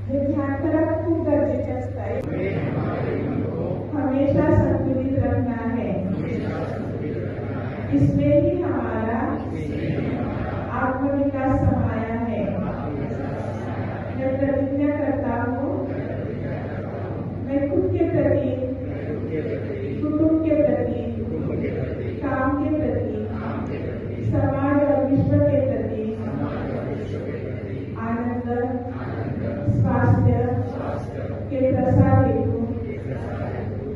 हे ध्यान करना खूप गरजेचे असते। हमेशा संतुलित रखना है। इसमें ही हमारा आत्मविकास समाया है। मैं प्रतिज्ञा करता हूँ, मैं खुद के प्रति, कुटुंब के प्रति, काम के प्रति, समाज और विश्व के प्रति आनंद, स्वास्थ्य के प्रसार हेतु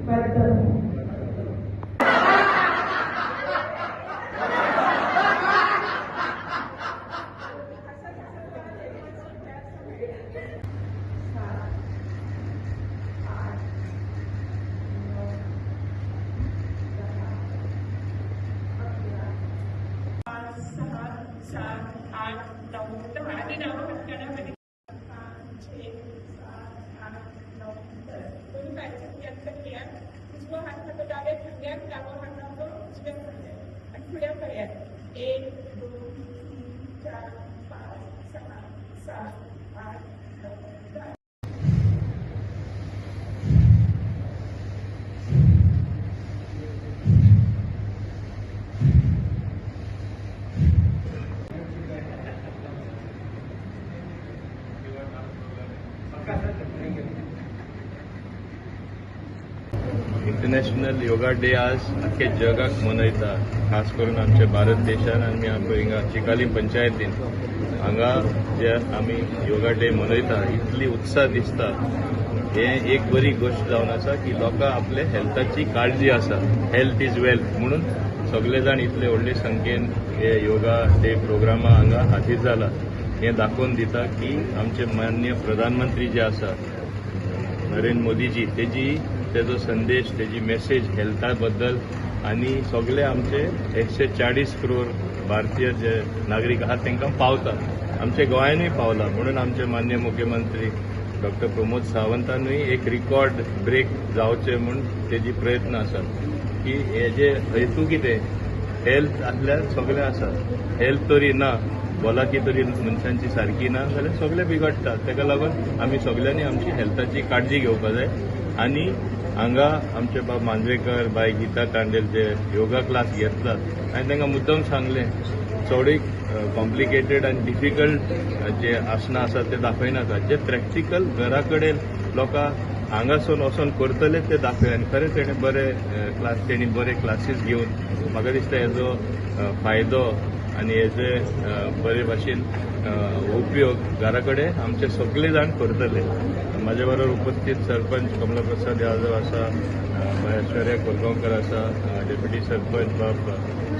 बद्ध हूँ। एक, दो, तीन, चार, पाच, सहा, सात, आठ, नऊ, दहा। इंटरनॅशनल योगा डे आज अख्खे जगाक मनयता, खास करून आमच्या भारत देशान आनी आमी हिंगा चिकाली पंचायतीन हांगा जे आमी योगा डे मनयता इतली उत्साह दिसता। हे एक बरी गोष्ट जावन आसा की लोकांक आपले हेल्थाची काळजी आसा, हेल्थ इज वेल्थ म्हणून सगळे जाण इतले व्हडले संख्येन हे योगा डे प्रोग्रामा हांगा हाजीर जाला। हे दाखोवन दिता की आमचे माननीय प्रधानमंत्री जे आसा नरेंद्र मोदीजी तेजो संदेश, तेजी मेसेज हेल्था बद्दल आणि सगळे आमचे 140 करोड भारतीय जे नागरिक आहात तांकां पावता, आमच्या गोंयानूय पावला। म्हणून आमचे माननीय मुख्यमंत्री डॉक्टर प्रमोद सावंतानूय एक रिकॉर्ड ब्रेक जावचे म्हणून तेजी प्रयत्न आसात की हेजे हेतू कितें, हेल्थ आसल्यार सगळे आसा, हेल्थ तरी ना, भलायकी तरी मनशांची सारकी ना जाल्यार सगळे बिगडटा। ताका लागून आमी सगळ्यांनी आमची हेल्थाची काळजी घेवपाक जाय। आणि हांगा आमचे बाब मांद्रेकर, बाय गीता तांडेल जे योगा क्लास घेततात आनी तांकां मुद्दम सांगलें चड कॉम्प्लिकेटेड आनी डिफिकल्ट जे आसना आसात ते दाखयनाका, जे प्रॅक्टिकल घरा कडेन लोकांक हांगासून वचून करतले ते दाखय। आनी खरेंच तेणी बरे क्लासीस घेवन म्हाका दिसता हेजो फायदो आनी हेजे बरे भाशेन उपयोग घरा कडेन आमचे सगळे जाण करतले। म्हाजे बरोबर उपस्थित सरपंच कमला प्रसाद यादव आसा, ऐश्वर्या कोरगांवकर आसा, डेप्युटी सरपंच बाब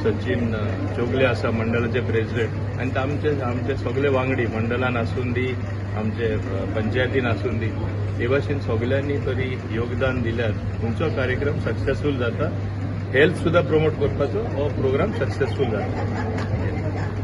सचिन चोगले आसा, मंडळाचे प्रेसिडेंट, आनी आमचे सगळे वांगडी मंडळान आसून दी, आमचे पंचायतीन आसून दी, हे भाशेन सगळ्यांनी तरी योगदान दिल्यार तुमचो कार्यक्रम सक्सेसफूल जाता। हेल्थ सुद्धा प्रमोट करपाचो हो प्रोग्राम सक्सेसफूल जाता।